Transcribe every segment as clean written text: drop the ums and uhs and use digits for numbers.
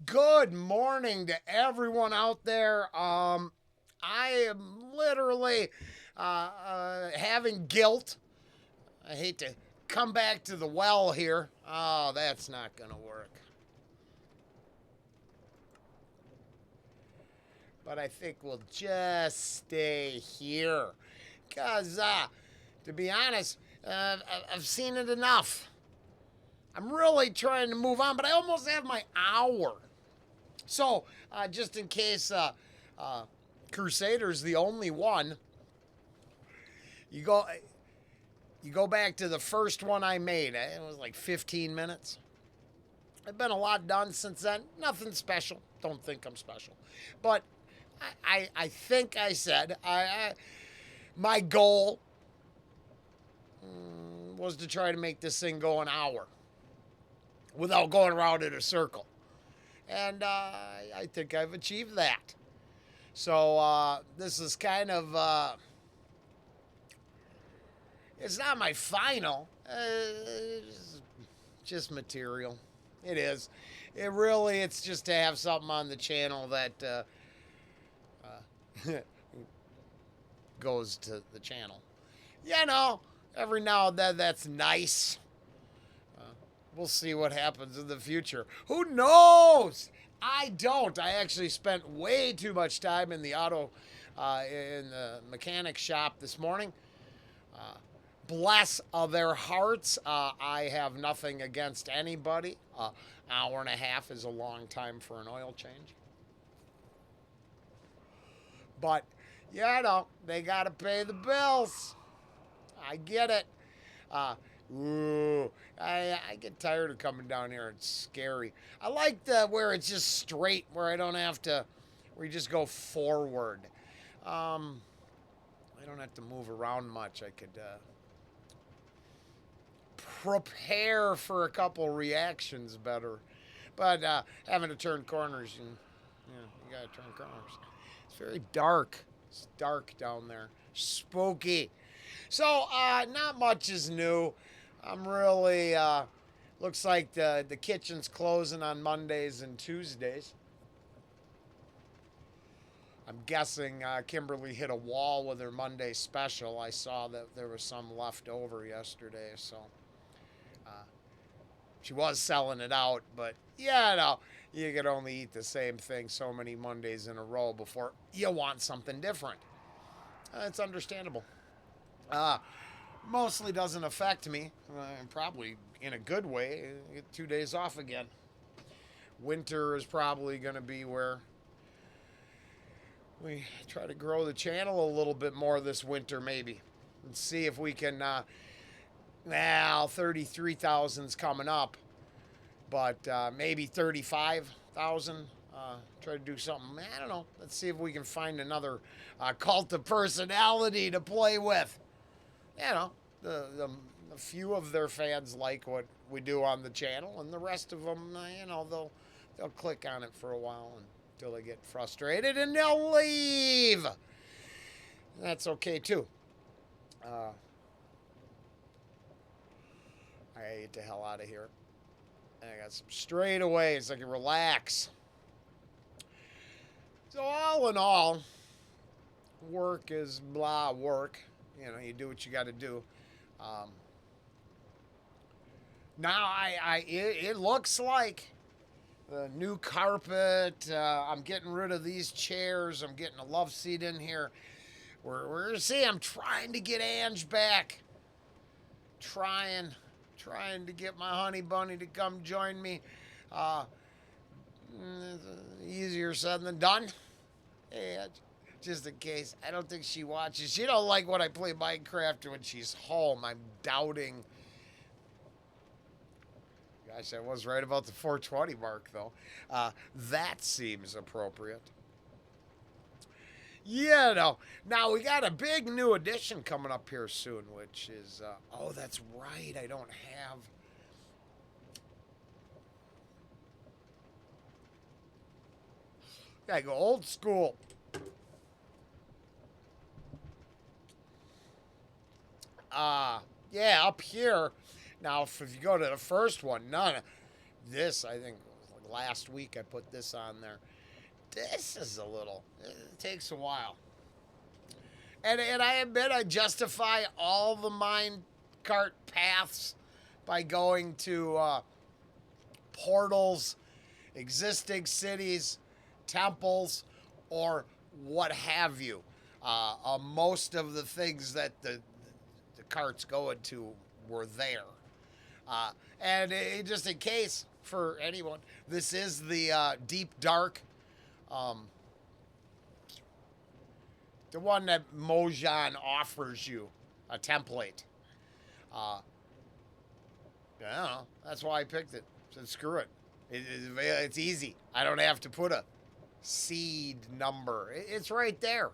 Good morning to everyone out there. I am literally having guilt. I hate to come back to the well here. Oh, that's not going to work. But I think we'll just stay here. Because, to be honest, I've seen it enough. I'm really trying to move on, but I almost have my hour. So, just in case uh, Crusader's the only one, you go you go back to the first one I made. It was like 15 minutes. I've been a lot done since then. Nothing special. Don't think I'm special, but I think I said my goal was to try to make this thing go an hour without going around in a circle, and I think I've achieved that. So this is kind of it's not my final. It's just material. It is. It really. It's just to have something on the channel that goes to the channel. You know, every now and then that's nice. Uh, we'll see what happens in the future. Who knows? I don't. I actually spent way too much time in the in the mechanic shop this morning. Uh, Bless their hearts. I have nothing against anybody. Hour and a half is a long time for an oil change. But, they got to pay the bills. I get it. Uh, ooh, I get tired of coming down here. It's scary. I like the where it's just straight, where I don't have to, where you just go forward. Um, I don't have to move around much. I could prepare for a couple reactions better. But having to turn corners, and you gotta turn corners. It's very dark. It's dark down there. Spooky. So not much is new. I'm really looks like the kitchen's closing on Mondays and Tuesdays. I'm guessing Kimberly hit a wall with her Monday special. I saw that there was some left over yesterday, so uh, she was selling it out. But you could only eat the same thing so many Mondays in a row before you want something different. It's understandable. Uh, Mostly doesn't affect me. Probably in a good way. Get 2 days off again. Winter is probably going to be where we try to grow the channel a little bit more this winter, maybe, and see if we can. Now, 33,000's coming up, but maybe 35,000. Try to do something. I don't know. Let's see if we can find another cult of personality to play with. You know, the few of their fans like what we do on the channel, and the rest of them, they'll click on it for a while until they get frustrated and they'll leave. That's okay too. Uh, I get the hell out of here. I got some straightaways. I can relax. So all in all, work is blah work. You do what you got to do. Um, Now it looks like the new carpet. I'm getting rid of these chairs. I'm getting a love seat in here. We're gonna see. I'm trying to get Ange back. Trying, trying to get my honey bunny to come join me. Uh, Easier said than done. Yeah, just in case. I don't think she watches. She don't like when I play Minecraft when she's home. I'm doubting. Gosh, I was right about the 420 mark, though. That seems appropriate. Yeah, no. Now we got a big new edition coming up here soon, which is oh, that's right. I don't have. Gotta go old school. Yeah, up here. Now, if you go to the first one, none of this, I think, was last week I put this on there. This is it takes a while. And I admit I justify all the minecart paths by going to portals, existing cities, temples, or what have you. Most of the things that the carts go into were there. And just in case, for anyone, this is the Deep Dark. The one that Mojang offers you, a template. I don't know. That's why I picked it. Said screw it. It's easy. I don't have to put a seed number. It's right there.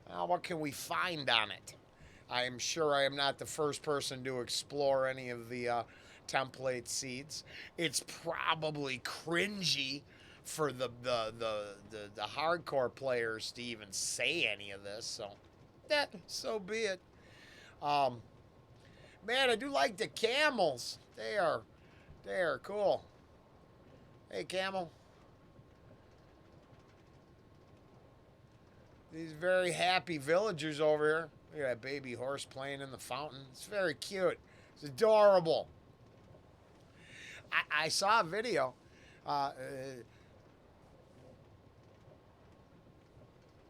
What can we find on it? I am sure I am not the first person to explore any of the template seeds. It's probably cringy for the hardcore players to even say any of this. So be it. Man, I do like the camels. They are cool. Hey, camel. These very happy villagers over here. Look at that baby horse playing in the fountain. It's very cute. It's adorable. I saw a video.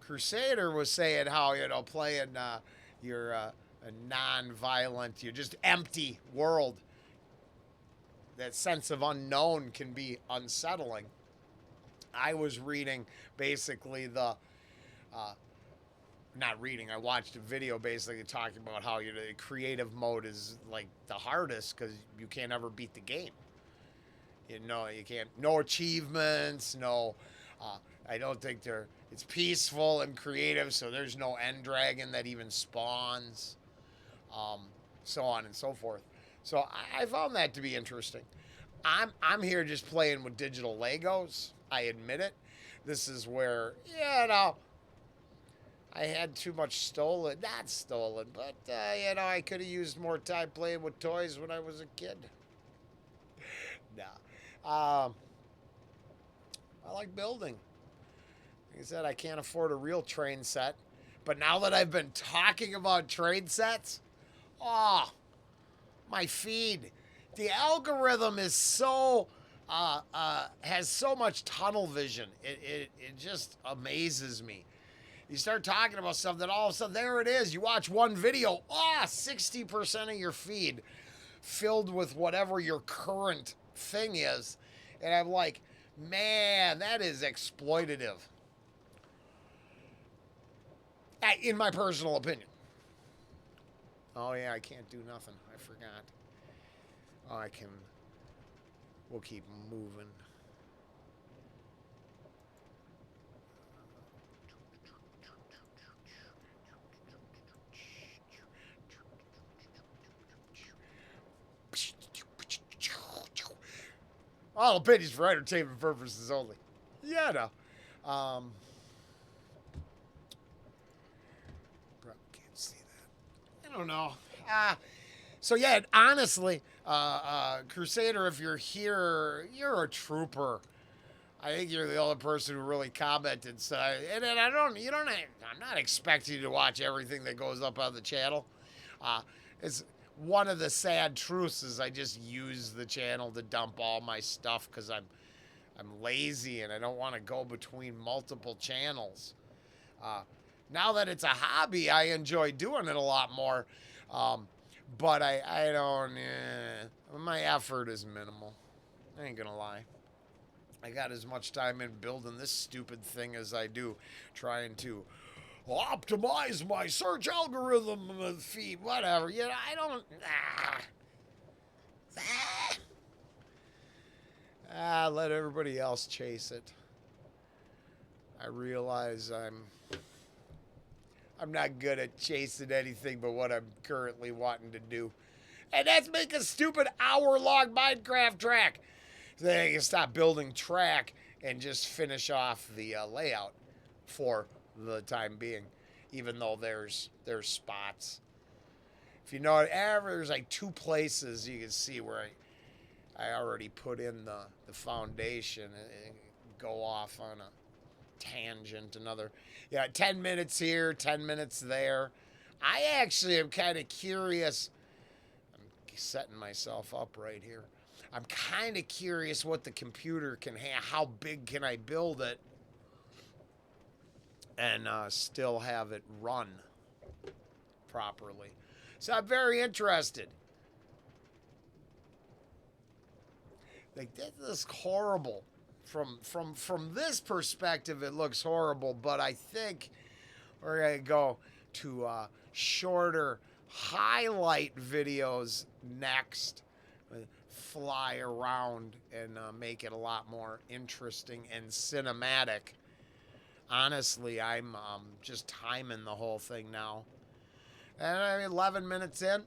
Crusader was saying how, playing your a non-violent, you're just empty world. That sense of unknown can be unsettling. I was reading basically not reading, I watched a video basically talking about how the creative mode is like the hardest because you can't ever beat the game. You can't, no achievements, no, I don't think it's peaceful and creative, so there's no end dragon that even spawns, so on and so forth. So I found that to be interesting. I'm here just playing with digital Legos. I admit it. This is where, I had too much stolen. Not stolen, but, I could have used more time playing with toys when I was a kid. I like building. Like I said, I can't afford a real train set. But now that I've been talking about train sets, my feed. The algorithm is has so much tunnel vision. It just amazes me. You start talking about stuff, then all of a sudden, there it is. You watch one video, 60% of your feed filled with whatever your current thing is. And I'm like, man, that is exploitative. In my personal opinion. Oh, yeah, I can't do nothing. I forgot. Oh, we'll keep moving. All opinions for entertainment purposes only. Yeah, no. Bro, can't see that. I don't know. So yeah, honestly, Crusader, if you're here, you're a trooper. I think you're the only person who really commented. So, and I'm not expecting you to watch everything that goes up on the channel. It's one of the sad truths is I just use the channel to dump all my stuff because I'm lazy and I don't want to go between multiple channels. Now that it's a hobby, I enjoy doing it a lot more. But I don't, my effort is minimal. I ain't gonna lie. I got as much time in building this stupid thing as I do trying to optimize my search algorithm feed, whatever. I don't, let everybody else chase it. I realize I'm not good at chasing anything but what I'm currently wanting to do. And that's make a stupid hour-long Minecraft track. So then I can stop building track and just finish off the layout for the time being. Even though there's spots. If you know, there's like 2 places you can see where I already put in the foundation and go off on a tangent. Another, yeah, 10 minutes here, 10 minutes there. I actually am kind of curious. I'm setting myself up right here. I'm kind of curious what the computer can have. How big can I build it and still have it run properly? So I'm very interested. Like, this is horrible. From this perspective, it looks horrible, but I think we're gonna go to shorter highlight videos next. Fly around and make it a lot more interesting and cinematic. Honestly, I'm just timing the whole thing now. And I'm 11 minutes in.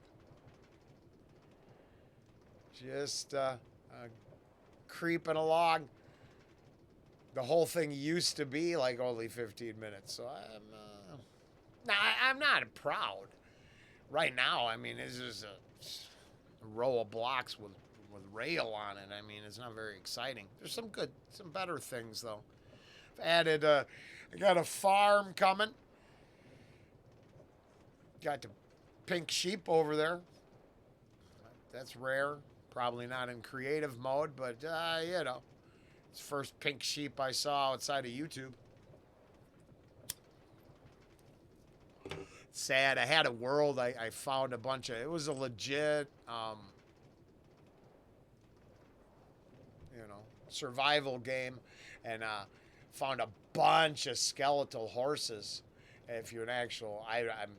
Just creeping along. The whole thing used to be like only 15 minutes, so I'm not proud. Right now, I mean, it's just a row of blocks with rail on it. I mean, it's not very exciting. There's some better things though. I've added, I got a farm coming. Got the pink sheep over there. That's rare. Probably not in creative mode, but you know, it's the first pink sheep I saw outside of YouTube. Sad. I had a world. I found a bunch of. It was a legit, survival game, and found a bunch of skeletal horses. If you're an actual, I'm.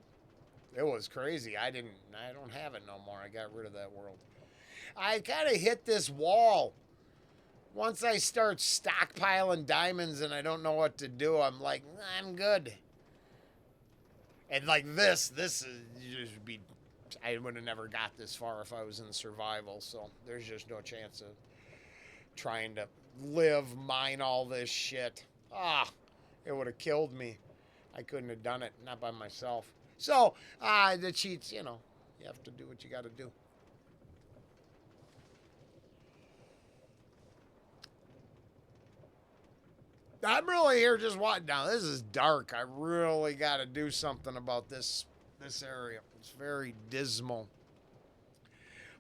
It was crazy. I don't have it no more. I got rid of that world. I kind of hit this wall. Once I start stockpiling diamonds and I don't know what to do, I'm like, I'm good. And like this is just be. I would have never got this far if I was in survival. So there's just no chance of trying to mine all this shit. It would have killed me. I couldn't have done it, not by myself. So the cheats, you have to do what you got to do. I'm really here just watching. Now this is dark. I really got to do something about this area. It's very dismal,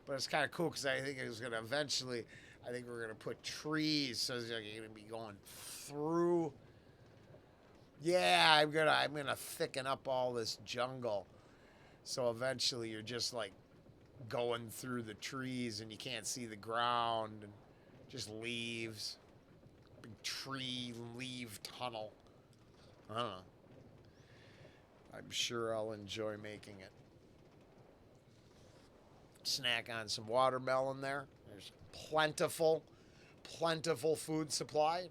but it's kind of cool because I think it's gonna eventually. I think we're gonna put trees so you're gonna be going through. Yeah, I'm gonna thicken up all this jungle, so eventually you're just like going through the trees and you can't see the ground and just leaves. Tree leaf tunnel. I don't know. I'm sure I'll enjoy making it. Snack on some watermelon there. There's plentiful food supply.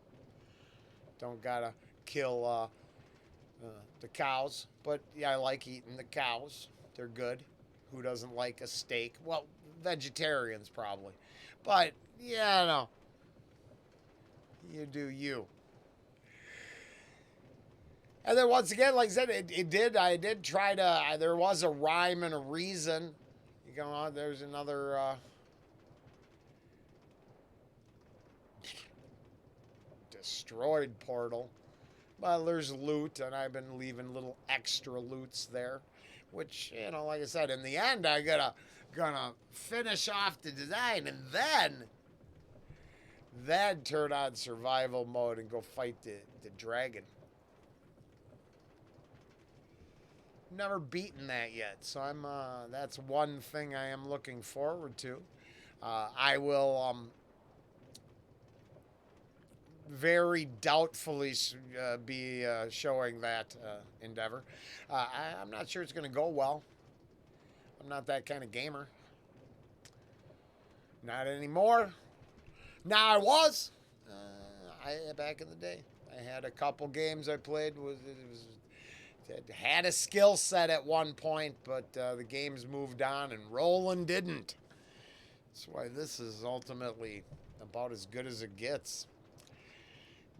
Don't gotta kill the cows, but yeah, I like eating the cows. They're good. Who doesn't like a steak? Well, vegetarians probably, but yeah, no. You do you. And then once again, like I said, I did try to, there was a rhyme and a reason. You go on, there's another, destroyed portal. But there's loot, and I've been leaving little extra loots there. Which, like I said, in the end, I gonna finish off the design, and then turn on survival mode and go fight the dragon. Never beaten that yet, so that's one thing I am looking forward to. I will very doubtfully be showing that endeavor. I'm not sure it's going to go well. I'm not that kind of gamer. Not anymore. Now I was. Back in the day, I had a couple games I played. Had a skill set at one point, but the games moved on, and Roland didn't. That's why this is ultimately about as good as it gets.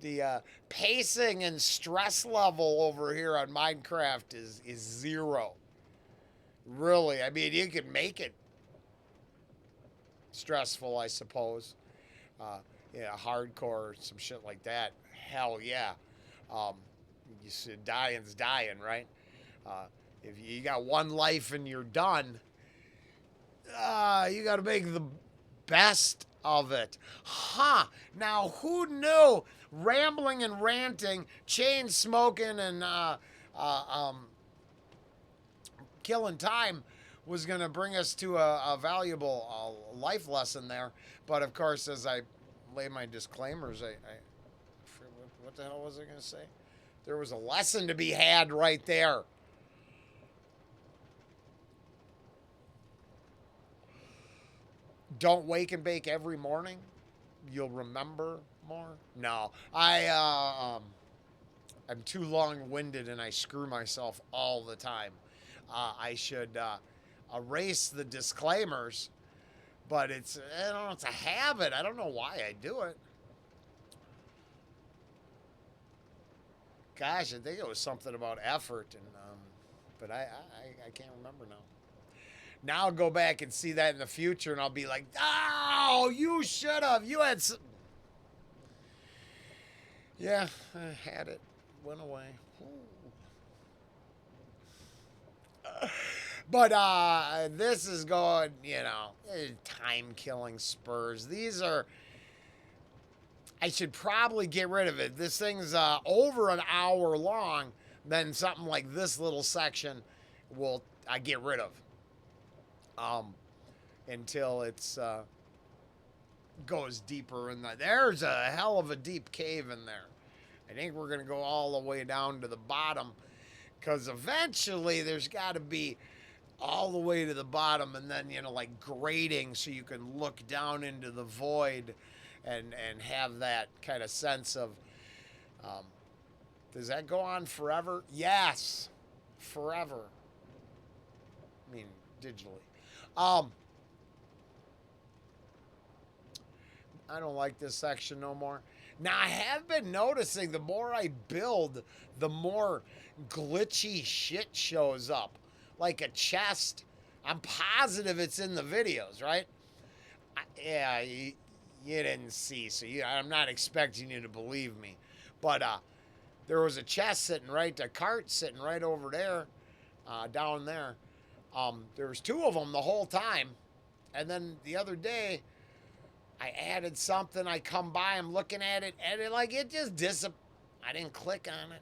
The pacing and stress level over here on Minecraft is zero. Really, I mean, you can make it stressful, I suppose. Yeah, hardcore, some shit like that. Hell yeah. Um, you said dying's dying, right? Uh, if you got one life and you're done, you got to make the best of it. Huh. Now, who knew rambling and ranting, chain smoking, and killing time was going to bring us to a valuable life lesson there. But of course, as I lay my disclaimers, what the hell was I going to say? There was a lesson to be had right there. Don't wake and bake every morning. You'll remember more. No, I'm too long-winded and I screw myself all the time. I should erase the disclaimers, but it's I don't know, it's a habit. I don't know why I do it. Gosh, I think it was something about effort, and but I can't remember now. Now I'll go back and see that in the future, and I'll be like, "Oh, you should have. You had." Yeah, I had it. Went away. But this is going, time killing spurs. These are. I should probably get rid of it. This thing's over an hour long. Then something like this little section will I get rid of. Until it's goes deeper in the. There's a hell of a deep cave in there. I think we're gonna go all the way down to the bottom, because eventually there's got to be all the way to the bottom, and then like grading, so you can look down into the void, and have that kind of sense of. Does that go on forever? Yes, forever. I mean, digitally. I don't like this section no more. Now, I have been noticing the more I build, the more glitchy shit shows up. Like a chest. I'm positive it's in the videos, right? Yeah, you didn't see, so I'm not expecting you to believe me. But there was a chest sitting right, a cart sitting right over there, down there. There was two of them the whole time. And then the other day, I added something. I come by, I'm looking at it, and it just disappeared. I didn't click on it.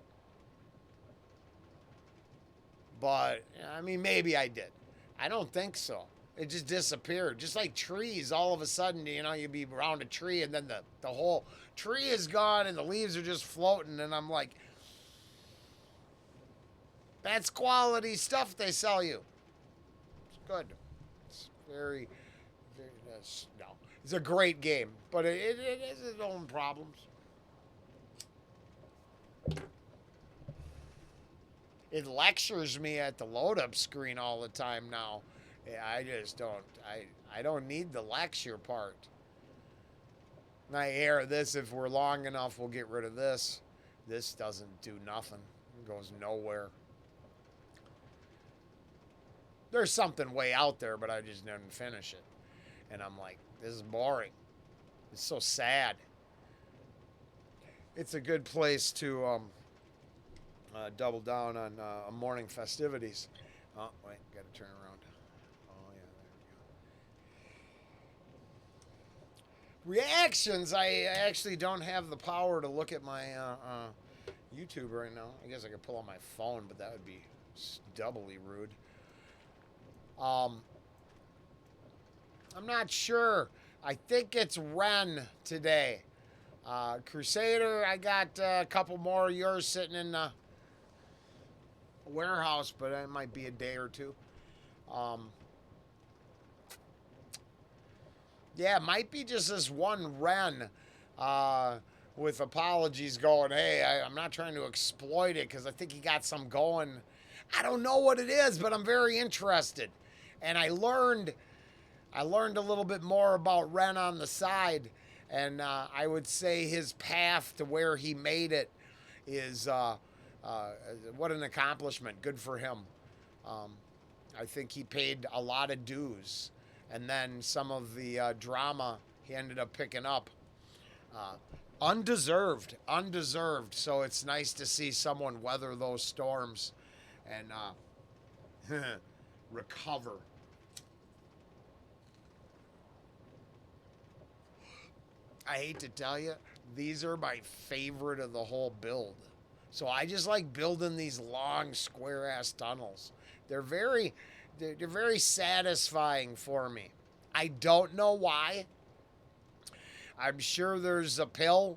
But, I mean, maybe I did. I don't think so. It just disappeared. Just like trees, all of a sudden, you'd be around a tree, and then the whole tree is gone, and the leaves are just floating, and I'm like, that's quality stuff they sell you. It's good. It's very, no. It's a great game, but it has its own problems. It lectures me at the load up screen all the time now. Yeah, I just don't. I don't need the lecture part. I air this. If we're long enough, we'll get rid of this. This doesn't do nothing. It goes nowhere. There's something way out there, but I just didn't finish it. And I'm like, this is boring. It's so sad. It's a good place to double down on morning festivities. Oh, wait, got to turn around. Oh, yeah, there we go. Reactions, I actually don't have the power to look at my YouTube right now. I guess I could pull on my phone, but that would be doubly rude. I'm not sure. I think it's Ren today. Crusader, I got a couple more of yours sitting in the warehouse, but it might be a day or two. Yeah, it might be just this one Ren with apologies going, hey, I'm not trying to exploit it because I think he got some going. I don't know what it is, but I'm very interested. And I learned a little bit more about Ren on the side, and I would say his path to where he made it is what an accomplishment. Good for him. I think he paid a lot of dues, and then some of the drama he ended up picking up. Uh, undeserved, undeserved. So it's nice to see someone weather those storms and recover. I hate to tell you, these are my favorite of the whole build. So I just like building these long square ass tunnels. They're very they're very satisfying for me. I don't know why. I'm sure there's a pill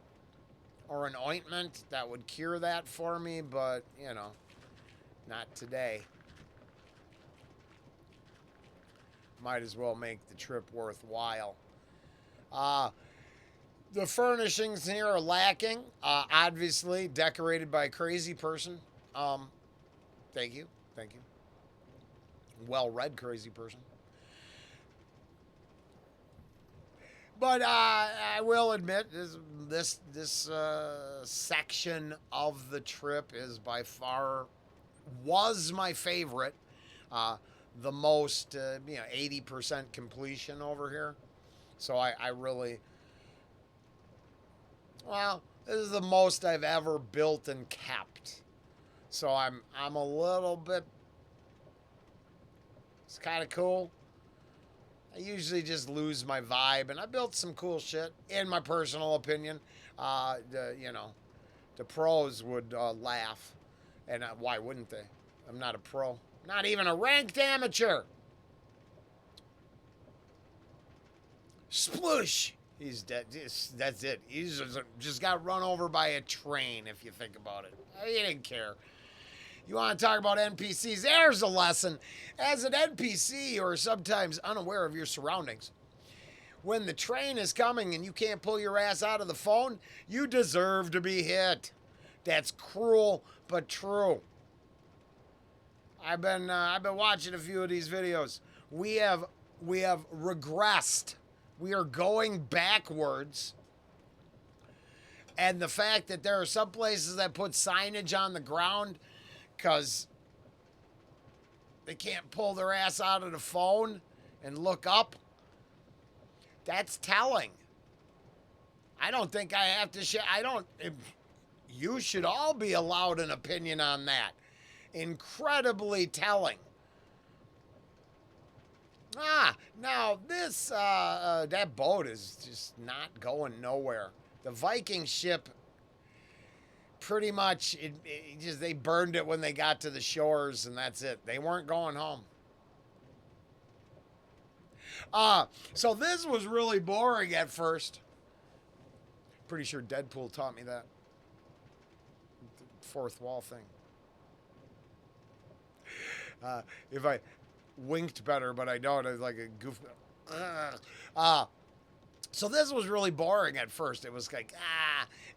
or an ointment that would cure that for me, but you know, not today. Might as well make the trip worthwhile. Uh, the furnishings here are lacking. Obviously, decorated by a crazy person. Thank you. Thank you. Well read, crazy person. But I will admit, this section of the trip is by far was my favorite. The most, 80% completion over here. So I really, well, this is the most I've ever built and kept. So I'm a little bit. It's kind of cool. I usually just lose my vibe, and I built some cool shit, in my personal opinion. The pros would laugh, and why wouldn't they? I'm not a pro, not even a ranked amateur. Sploosh! He's dead. That's it. He's just got run over by a train, if you think about it. He didn't care. You want to talk about NPCs? There's a lesson. As an NPC, you are sometimes unaware of your surroundings. When the train is coming and you can't pull your ass out of the phone, you deserve to be hit. That's cruel but true. I've been watching a few of these videos. We have regressed. We are going backwards. And the fact that there are some places that put signage on the ground because they can't pull their ass out of the phone and look up, that's telling. I don't think I have to share. You should all be allowed an opinion on that. Incredibly telling. Now this, that boat is just not going nowhere. The Viking ship, pretty much, they burned it when they got to the shores, and that's it. They weren't going home. So this was really boring at first. Pretty sure Deadpool taught me that. The fourth wall thing. If I winked better, but I don't. It's like a goof. So this was really boring at first. It was like,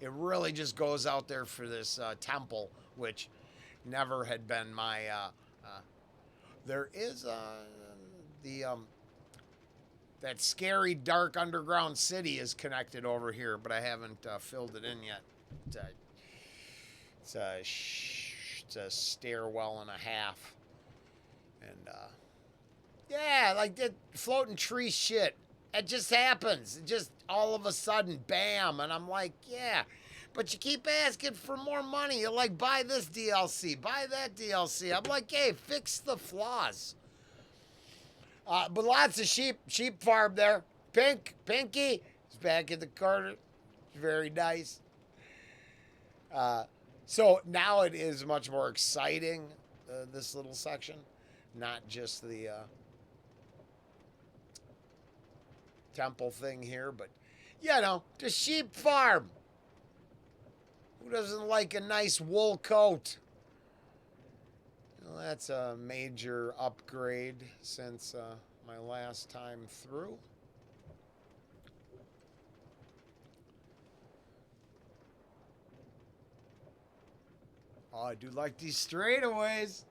it really just goes out there for this temple, which never had been my. There is that scary dark underground city is connected over here, but I haven't filled it in yet. It's a stairwell and a half, and yeah, like that floating tree shit. It just happens. It just all of a sudden, bam, and I'm like, yeah. But you keep asking for more money. You're like, buy this DLC, buy that DLC. I'm like, hey, fix the flaws. But lots of sheep farm there. Pinky is back in the corner. Very nice. So now it is much more exciting, this little section. Not just the temple thing here, but, the sheep farm. Who doesn't like a nice wool coat? Well, that's a major upgrade since my last time through. Oh, I do like these straightaways.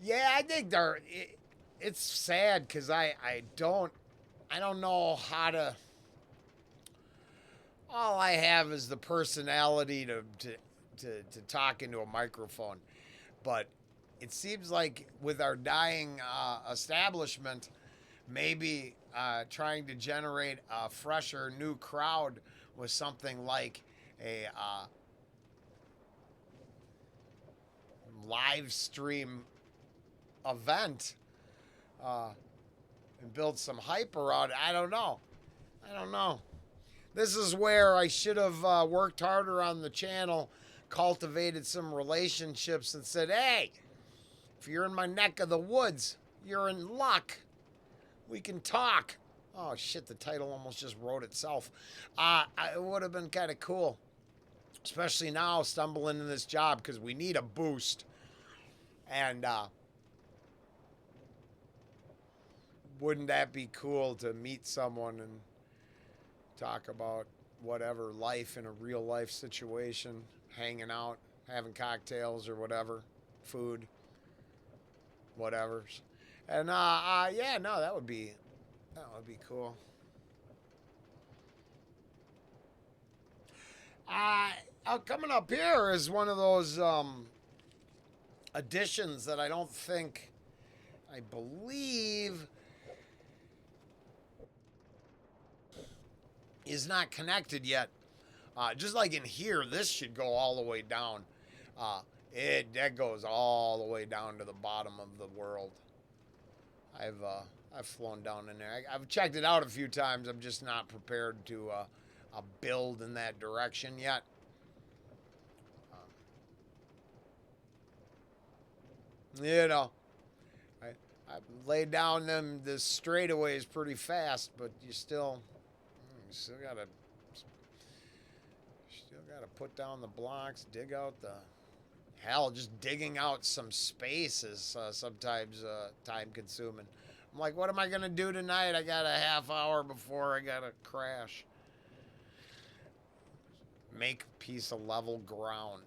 Yeah, I think it's sad because I don't know how to all I have is the personality to talk into a microphone. But it seems like with our dying establishment, maybe trying to generate a fresher, new crowd with something like a live stream event and build some hype around it. I don't know. I don't know. This is where I should have worked harder on the channel, cultivated some relationships, and said, hey, if you're in my neck of the woods, you're in luck. We can talk. Oh, shit, the title almost just wrote itself. It would have been kind of cool, especially now stumbling into this job because we need a boost. And wouldn't that be cool to meet someone and talk about whatever life in a real life situation, hanging out, having cocktails or whatever, food, whatever. And yeah, no, that would be cool. Coming up here is one of those additions that I believe is not connected yet. Just like in here, this should go all the way down. That goes all the way down to the bottom of the world. I've flown down in there. I've checked it out a few times. I'm just not prepared to build in that direction yet. You know, I laid down the straightaways pretty fast, but you still gotta put down the blocks, dig out the hell. Just digging out some space is sometimes time consuming. I'm like, what am I gonna do tonight? I got a half hour before I gotta crash. Make a piece of level ground.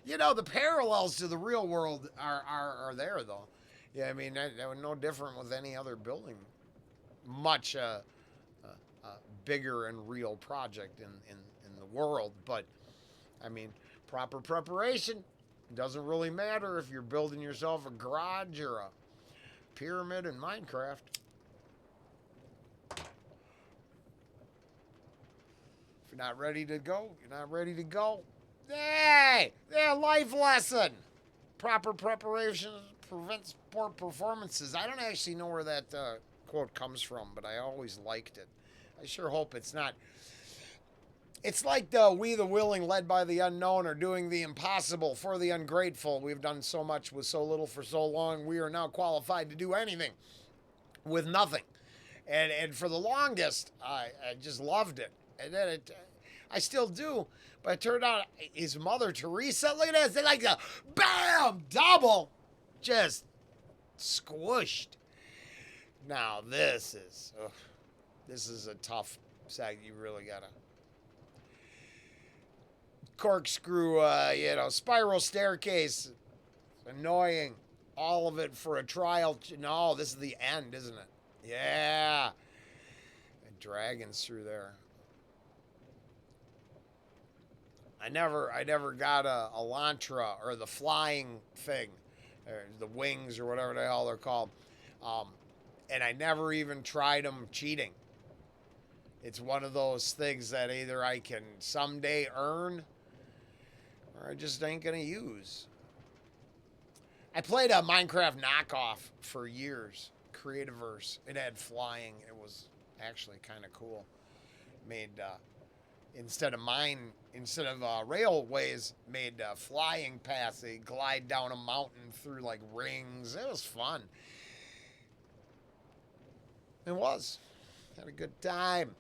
You know, the parallels to the real world are there, though. Yeah, I mean, that was no different with any other building. Much bigger and real project in the world. But, I mean, proper preparation doesn't really matter if you're building yourself a garage or a pyramid in Minecraft. If you're not ready to go, you're not ready to go. Hey, life lesson. Proper preparation prevents poor performances. I don't actually know where that quote comes from, but I always liked it. I sure hope it's not. It's like we the willing led by the unknown are doing the impossible for the ungrateful. We've done so much with so little for so long. We are now qualified to do anything with nothing. And for the longest, I just loved it. And then I still do. But it turned out his mother, Teresa, look at this. They like a bam, double, just squished. Now this is a tough sag. You really gotta corkscrew, spiral staircase. Annoying. All of it for a trial. No, this is the end, isn't it? Yeah. And dragons through there. I never got a Elantra or the flying thing, or the wings or whatever the hell they're called, and I never even tried them cheating. It's one of those things that either I can someday earn, or I just ain't gonna use. I played a Minecraft knockoff for years, Creativerse. It had flying. It was actually kind of cool. Made instead of railways, made flying paths. They glide down a mountain through like rings. It was fun. It was. Had a good time.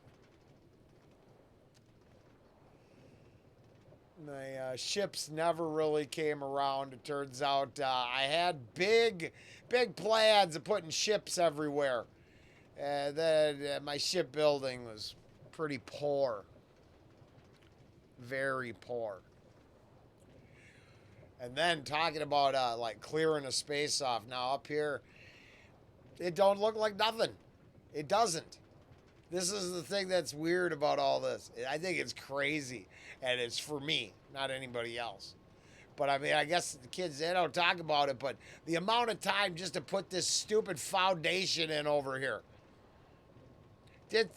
My ships never really came around. It turns out I had big plans of putting ships everywhere. Then my shipbuilding was pretty poor. Very poor. And then talking about like clearing a space off. Now up here, it don't look like nothing. It doesn't. This is the thing that's weird about all this. I think it's crazy, and it's for me, not anybody else. But I mean, I guess the kids, they don't talk about it, but the amount of time just to put this stupid foundation in over here, it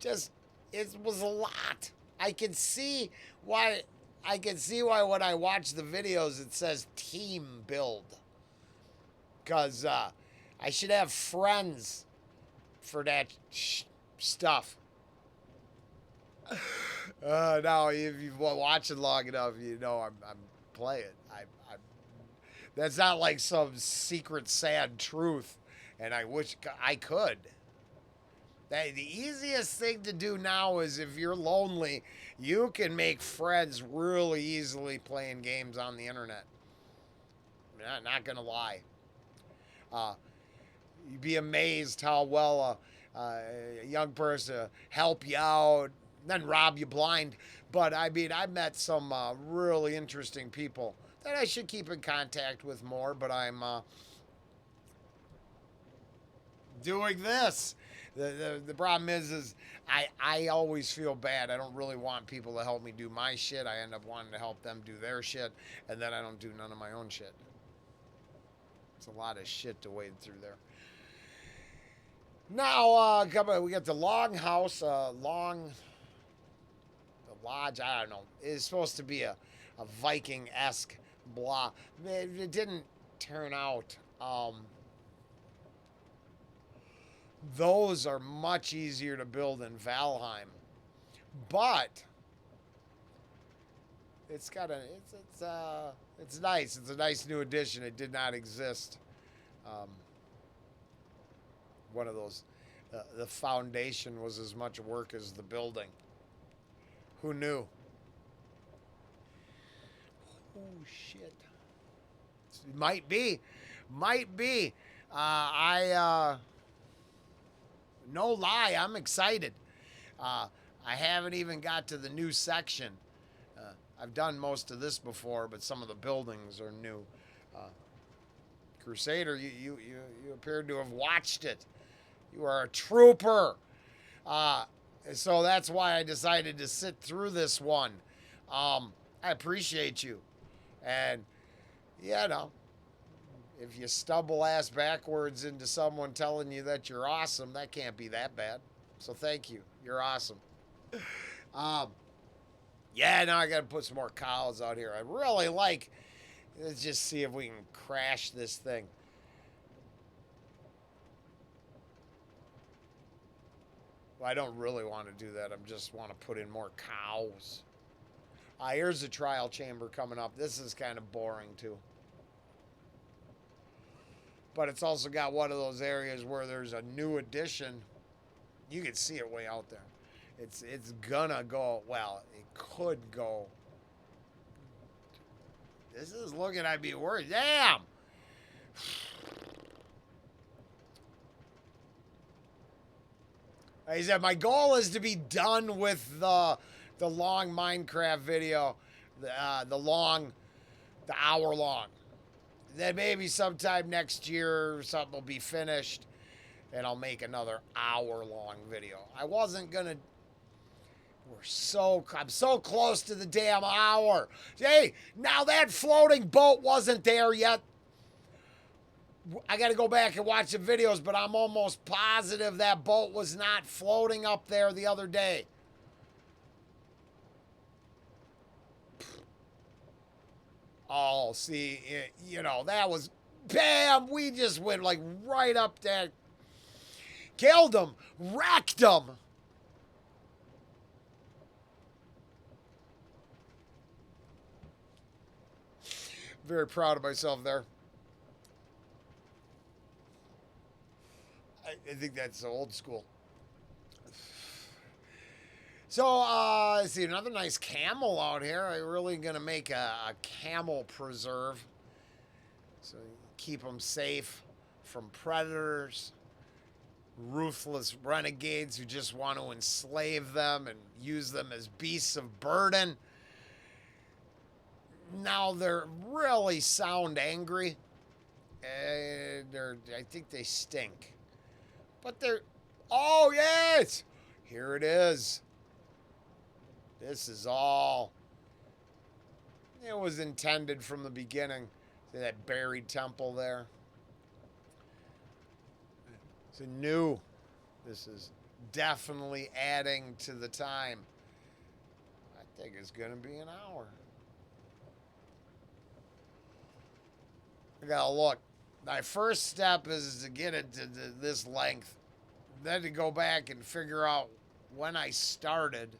just, it was a lot. I can see why. I can see why when I watch the videos it says team build. Because I should have friends for that stuff. Now, if you've watched it long enough, you know I'm playing. That's not like some secret sad truth, and I wish I could. The easiest thing to do now is if you're lonely, you can make friends really easily playing games on the internet. I'm not gonna lie. You'd be amazed how well a young person help you out, then rob you blind. But I mean, I met some really interesting people that I should keep in contact with more. But I'm doing this. The problem is I always feel bad. I don't really want people to help me do my shit. I end up wanting to help them do their shit, and then I don't do none of my own shit. It's a lot of shit to wade through there. Now, we got the Longhouse, the lodge. I don't know. It's supposed to be a Viking-esque blah. It didn't turn out. Those are much easier to build in Valheim, but it's got it's nice. It's a nice new addition. It did not exist. One of those. The foundation was as much work as the building. Who knew? Oh shit! Might be. No lie, I'm excited. I haven't even got to the new section. I've done most of this before, but some of the buildings are new. Crusader, you appeared to have watched it. You are a trooper. So that's why I decided to sit through this one. I appreciate you. And, you know, if you stumble ass backwards into someone telling you that you're awesome, that can't be that bad. So thank you. You're awesome. Yeah, now I got to put some more cows out here. I really like, let's just see if we can crash this thing. Well, I don't really want to do that. I just want to put in more cows. Here's the trial chamber coming up. This is kind of boring too. But it's also got one of those areas where there's a new addition. You can see it way out there. It's gonna go, well, it could go. This is looking at me worried. Damn! He said, my goal is to be done with the long Minecraft video, the hour long. Then maybe sometime next year something will be finished and I'll make another hour-long video. I wasn't gonna. I'm so close to the damn hour. Hey, now that floating boat wasn't there yet. I got to go back and watch the videos, but I'm almost positive that boat was not floating up there the other day. Oh, see, you know, that was, bam, we just went like right up that, killed him, wrecked him. Very proud of myself there. I think that's old school. So, let's see, another nice camel out here. I'm really going to make a camel preserve. So keep them safe from predators, ruthless renegades who just want to enslave them and use them as beasts of burden. Now they're really sound angry. I think they stink. But they're, oh yes! Here it is. This is all. It was intended from the beginning. See that buried temple there? It's a new. This is definitely adding to the time. I think it's going to be an hour. I gotta look. My first step is to get it to this length. Then to go back and figure out when I started.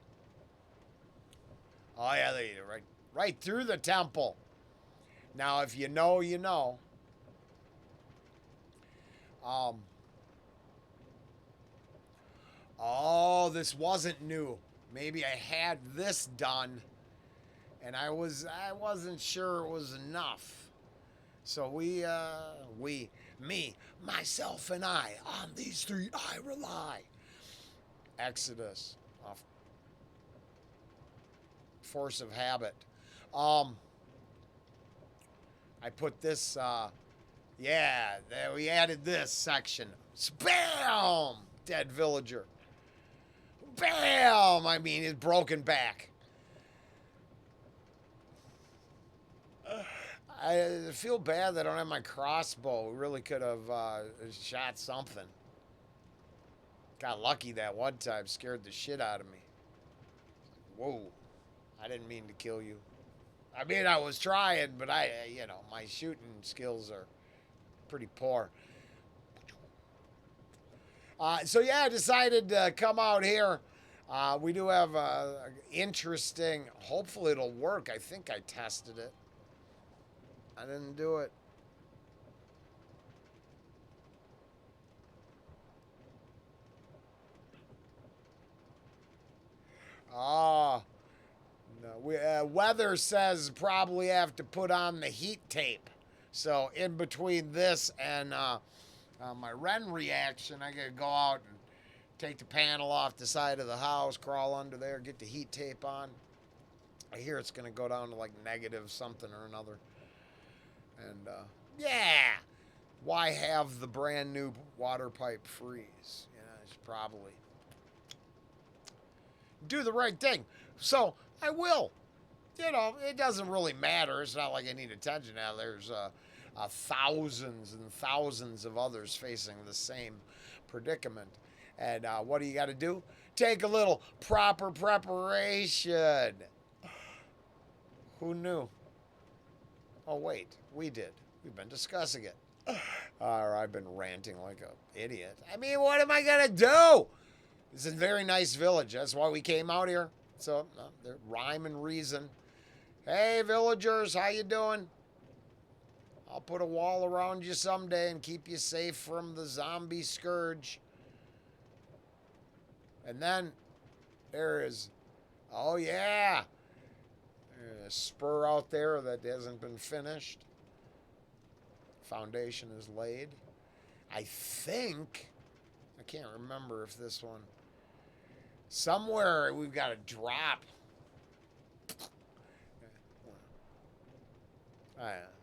Oh yeah, there you go. Right through the temple. Now, if you know, you know. Oh, this wasn't new. Maybe I had this done, and I wasn't sure it was enough. So me, myself, and I, on these three I rely. Exodus, force of habit. I put this. Yeah, we added this section. Spam! Dead villager. Bam! I mean, his broken back. I feel bad that I don't have my crossbow. We really could have shot something. Got lucky that one time. Scared the shit out of me. Whoa. I didn't mean to kill you. I mean, I was trying, but my shooting skills are pretty poor. So yeah, I decided to come out here. We do have interesting. Hopefully it'll work. I think I tested it. I didn't do it. No. Weather says probably have to put on the heat tape. So in between this and my Ren reaction, I gotta go out and take the panel off the side of the house, crawl under there, get the heat tape on. I hear it's gonna go down to like negative something or another. And yeah, why have the brand new water pipe freeze? I should probably do the right thing. So I will. It doesn't really matter. It's not like I need attention now. There's thousands and thousands of others facing the same predicament. And what do you got to do? Take a little proper preparation. Who knew? Oh, wait. We did. We've been discussing it. I've been ranting like an idiot. I mean, what am I going to do? It's a very nice village. That's why we came out here. So, rhyme and reason. Hey, villagers, how you doing? I'll put a wall around you someday and keep you safe from the zombie scourge. And then there is, oh yeah, there's a spur out there that hasn't been finished. Foundation is laid. I think, I can't remember if this one, somewhere we've got a drop.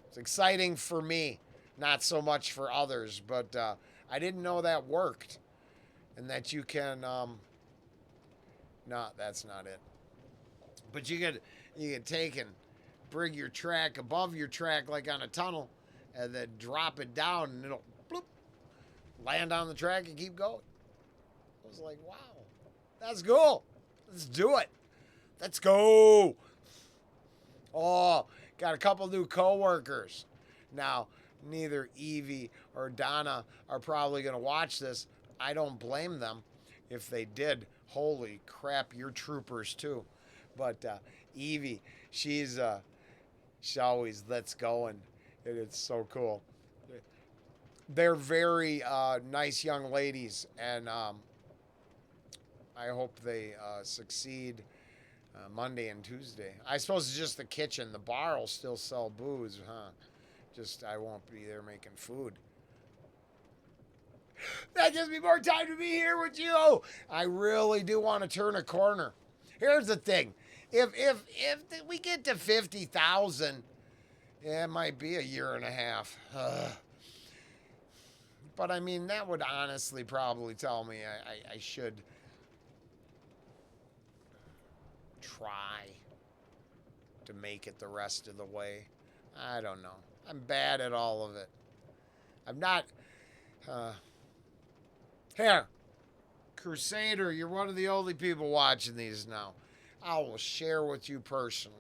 It's exciting for me, not so much for others, but I didn't know that worked. And that you can, no, that's not it. But you could take and bring your track above your track like on a tunnel and then drop it down and it'll bloop, land on the track and keep going. I was like, wow, that's cool. Let's do it. Let's go. Oh, got a couple new coworkers. Now, neither Evie or Donna are probably going to watch this. I don't blame them. If they did, holy crap, you're troopers too. But Evie, she always lets go, and it's so cool. They're very nice young ladies, and I hope they succeed Monday and Tuesday. I suppose it's just the kitchen. The bar will still sell booze, huh? Just I won't be there making food. That gives me more time to be here with you. I really do want to turn a corner. Here's the thing. If we get to 50,000, it might be a year and a half. But I mean, that would honestly probably tell me I should try to make it the rest of the way. I don't know. I'm bad at all of it. I'm not. Here, Crusader, you're one of the only people watching these now. I will share with you personally.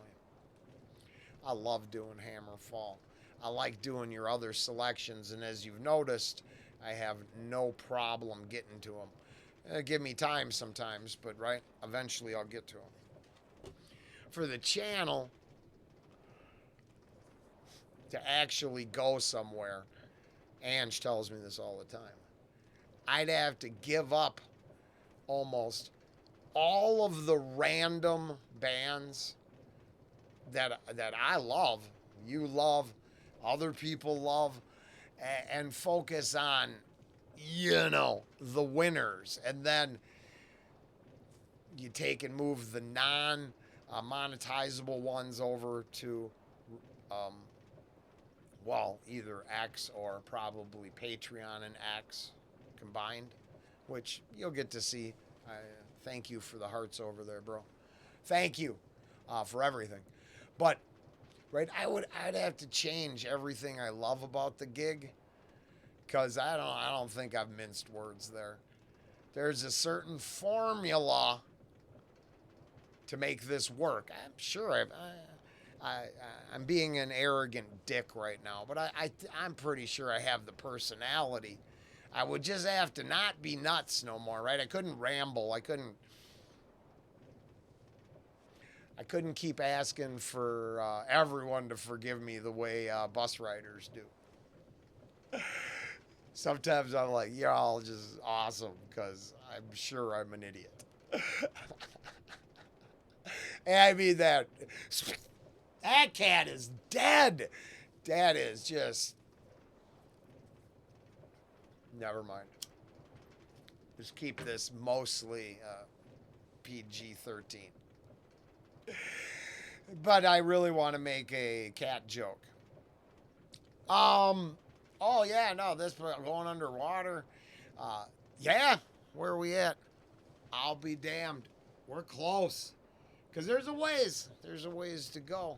I love doing Hammerfall. I like doing your other selections, and as you've noticed, I have no problem getting to them. Give me time sometimes, but right, eventually I'll get to them. For the channel to actually go somewhere, Ange tells me this all the time, I'd have to give up almost all of the random bands that I love, you love, other people love, and focus on, the winners. And then you take and move the non-monetizable ones over to, either X or probably Patreon and X combined, which you'll get to see. Thank you for the hearts over there, bro. Thank you for everything. But right, I'd have to change everything I love about the gig, because I don't think I've minced words there. There's a certain formula to make this work. I'm sure I'm being an arrogant dick right now, but I'm pretty sure I have the personality. I would just have to not be nuts no more, right? I couldn't ramble. I couldn't keep asking for everyone to forgive me the way bus riders do. Sometimes I'm like, y'all just awesome, because I'm sure I'm an idiot. And I mean that cat is dead. That is just, never mind. Just keep this mostly PG-13. But I really want to make a cat joke. Oh yeah, no, this going underwater. Yeah, where are we at? I'll be damned. We're close. Because there's a ways. There's a ways to go.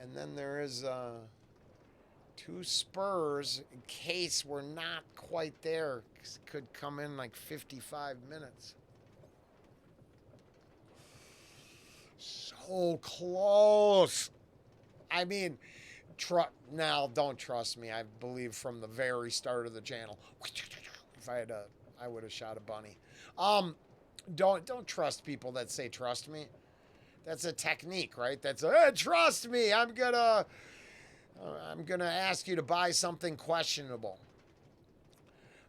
And then there is 2 spurs in case we're not quite there. Could come in like 55 minutes. So close. I mean, now don't trust me. I believe from the very start of the channel, if I would have shot a bunny. Don't trust people that say trust me. That's a technique, right? That's trust me. I'm gonna ask you to buy something questionable.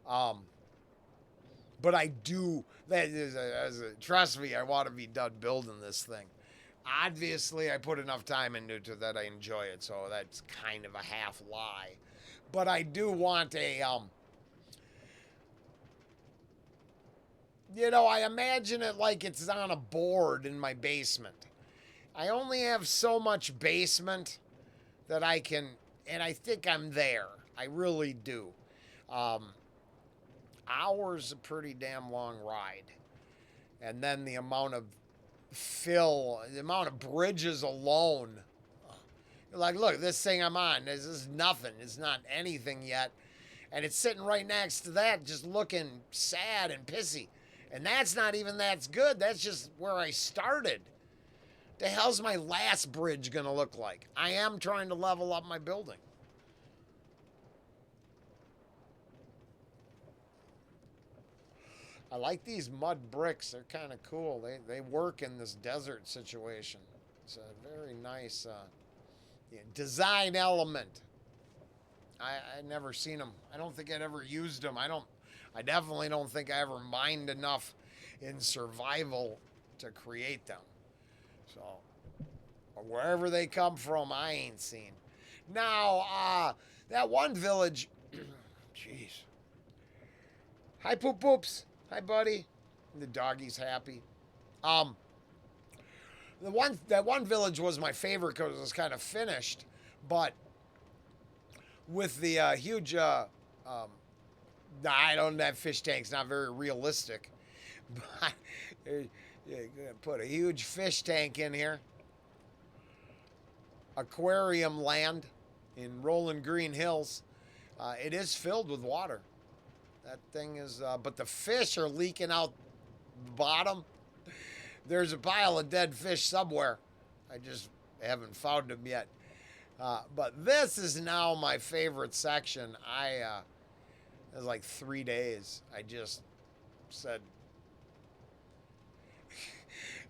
But I do. Trust me. I want to be done building this thing. Obviously, I put enough time into it that I enjoy it, so that's kind of a half lie. But I do want I imagine it like it's on a board in my basement. I only have so much basement that I can, and I think I'm there. I really do. Hours a pretty damn long ride. And then the amount of the amount of bridges alone. Like, look, this thing I'm on, this is nothing. It's not anything yet. And it's sitting right next to that, just looking sad and pissy. And that's not even that's good. That's just where I started. The hell's my last bridge going to look like? I am trying to level up my building. I like these mud bricks. They're kind of cool. They work in this desert situation. It's a very nice design element. I never seen them. I don't think I'd ever used them. I definitely don't think I ever mined enough in survival to create them. So, wherever they come from, I ain't seen. Now, that one village, jeez. Hi, Poop Poops. Hi, buddy. The doggy's happy. That one village was my favorite because it was kind of finished, but with the huge, I don't have fish tanks, not very realistic, but Yeah, you're gonna put a huge fish tank in here. Aquarium land in Rolling Green Hills. It is filled with water. That thing is, but the fish are leaking out the bottom. There's a pile of dead fish somewhere. I just haven't found them yet. But this is now my favorite section. It was like 3 days. I just said,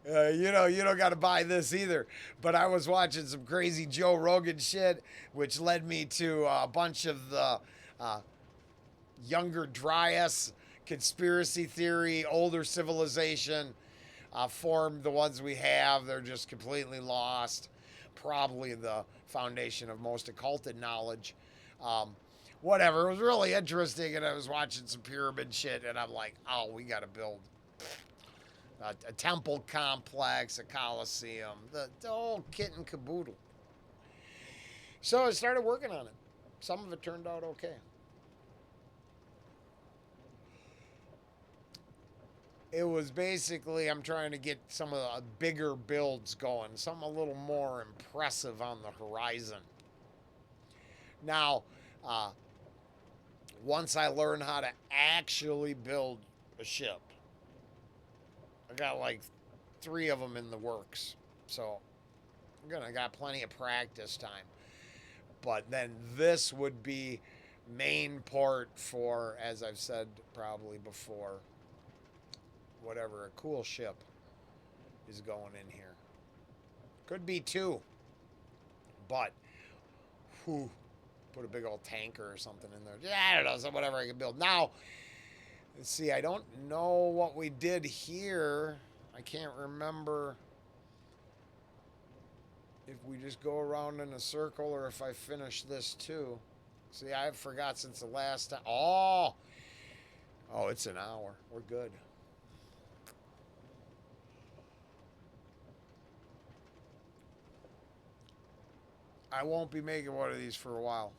you don't got to buy this either. But I was watching some crazy Joe Rogan shit, which led me to a bunch of the younger Dryas conspiracy theory, older civilization formed the ones we have. They're just completely lost. Probably the foundation of most occulted knowledge. Whatever. It was really interesting, and I was watching some pyramid shit, and I'm like, oh, we got to build a temple complex, a coliseum, the whole kit and caboodle. So I started working on it. Some of it turned out okay. It was basically I'm trying to get some of the bigger builds going, something a little more impressive on the horizon. Now, once I learn how to actually build a ship, I got like 3 of them in the works, so I got plenty of practice time. But then this would be main port for, as I've said probably before, whatever, a cool ship is going in here. Could be 2, but whew, put a big old tanker or something in there. Yeah, I don't know, so whatever I can build. Now, let's see, I don't know what we did here. I can't remember if we just go around in a circle or if I finish this too. See, I forgot since the last time. Oh, it's an hour. We're good. I won't be making one of these for a while.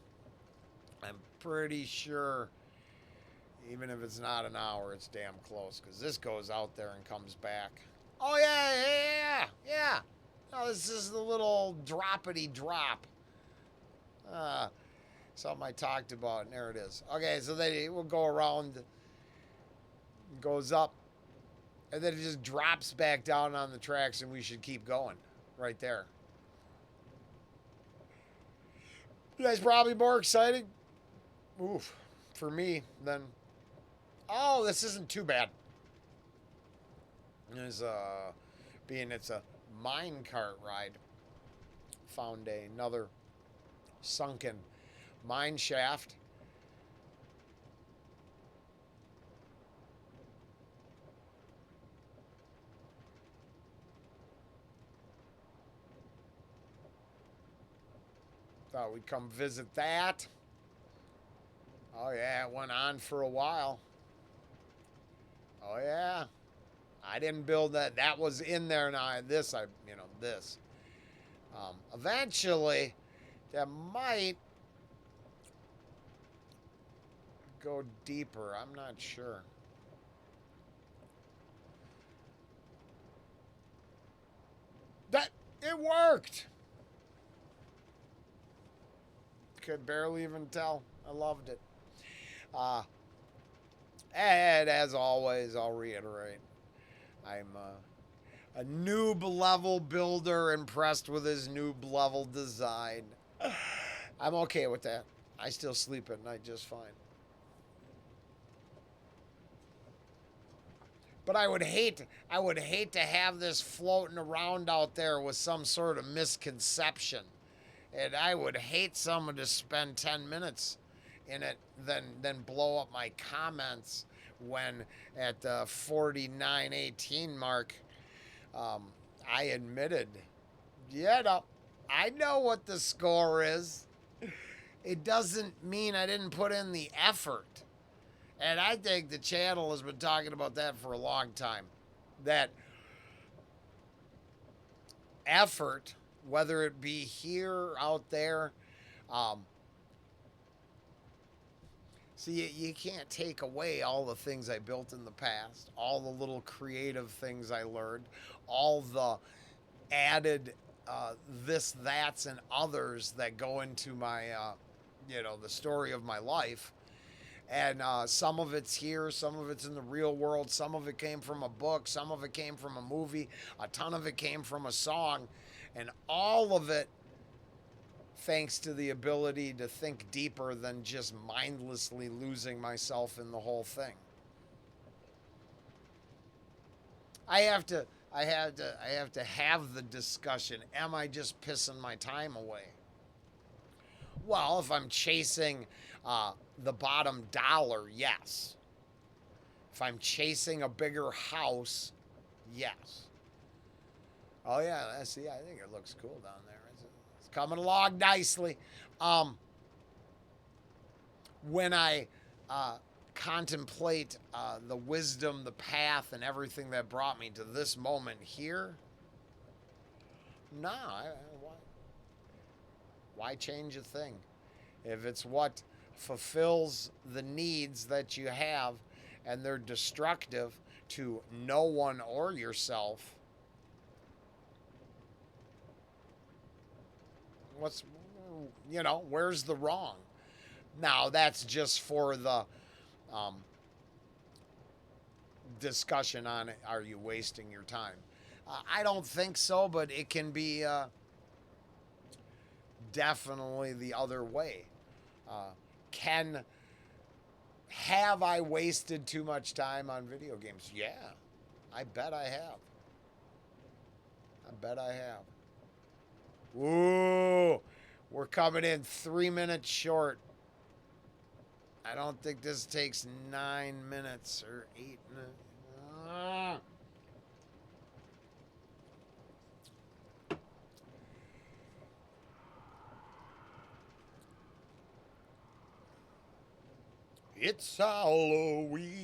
I'm pretty sure, even if it's not an hour, it's damn close because this goes out there and comes back. Oh, yeah. No, this is the little droppity drop. Something I talked about, and there it is. Okay, so then it will go around, goes up, and then it just drops back down on the tracks, and we should keep going right there. That's probably more exciting. Oof, for me than. Oh, this isn't too bad. It's being it's a minecart ride. Found another sunken mine shaft. Thought we'd come visit that. Oh yeah, it went on for a while. Oh yeah. I didn't build that. That was in there. Now this, this. Eventually, that might go deeper. I'm not sure. That it worked. Could barely even tell. I loved it. And as always, I'll reiterate, I'm a noob level builder impressed with his noob level design. I'm okay with that. I still sleep at night just fine. But I would hate to have this floating around out there with some sort of misconception. And I would hate someone to spend 10 minutes in it, then blow up my comments when at the 49:18 mark, I admitted, I know what the score is. It doesn't mean I didn't put in the effort. And I think the channel has been talking about that for a long time. That effort, whether it be here or out there, So you can't take away all the things I built in the past, all the little creative things I learned, all the added this, that's, and others that go into my, the story of my life. And some of it's here, some of it's in the real world, some of it came from a book, some of it came from a movie, a ton of it came from a song, and all of it thanks to the ability to think deeper than just mindlessly losing myself in the whole thing. I have to have the discussion. Am I just pissing my time away? Well, if I'm chasing the bottom dollar, yes. If I'm chasing a bigger house, yes. Oh yeah, see, I think it looks cool down there. It's coming along nicely. When I contemplate the wisdom, the path, and everything that brought me to this moment here, no, why change a thing? If it's what fulfills the needs that you have and they're destructive to no one or yourself, where's the wrong? Now, that's just for the discussion on it. Are you wasting your time? I don't think so, but it can be definitely the other way. Have I wasted too much time on video games? Yeah, I bet I have. Ooh, we're coming in 3 minutes short. I don't think this takes 9 minutes or 8 minutes. It's Halloween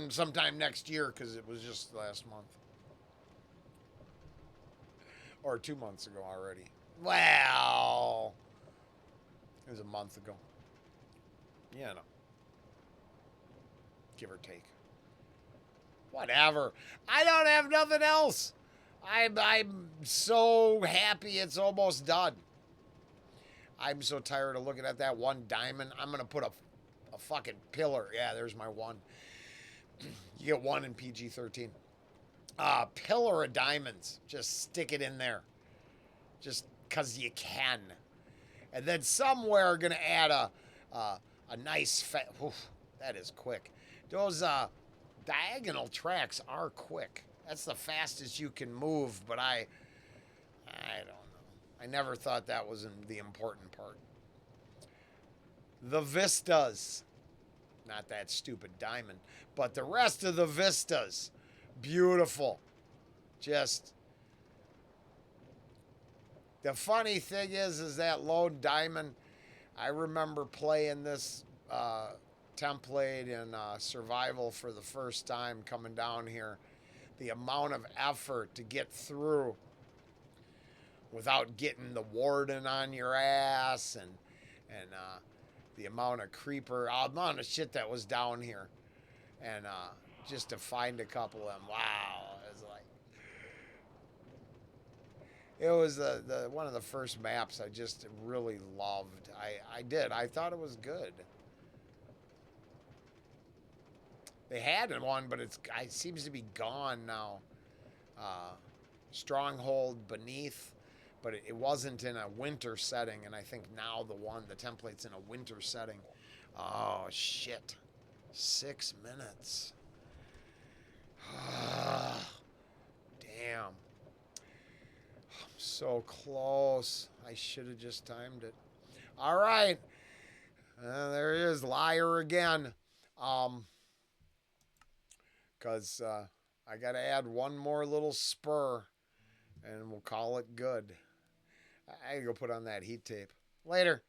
sometime next year because it was just last month. Or 2 months ago already. Well, it was a month ago. Yeah, no. Give or take. Whatever. I don't have nothing else. I'm so happy it's almost done. I'm so tired of looking at that one diamond. I'm going to put a fucking pillar. Yeah, there's my one. You get one in PG-13. Pillar of diamonds. Just stick it in there. Just because you can. And then somewhere going to add a nice that is quick. Those diagonal tracks are quick. That's the fastest you can move, but I don't know. I never thought that was the important part. The vistas. Not that stupid diamond, but the rest of the vistas. Beautiful. Just the funny thing is that lone diamond, I remember playing this template in survival for the first time coming down here. The amount of effort to get through without getting the warden on your ass and the amount of amount of shit that was down here. And just to find a couple of them, wow. It was the one of the first maps I just really loved. I thought it was good. They had one, but it seems to be gone now. Stronghold Beneath, but it wasn't in a winter setting, and I think now the template's in a winter setting. Oh, shit. 6 minutes. Damn. I'm so close. I should have just timed it. All right. There he is, liar again. Because I got to add one more little spur, and we'll call it good. I gotta go put on that heat tape. Later.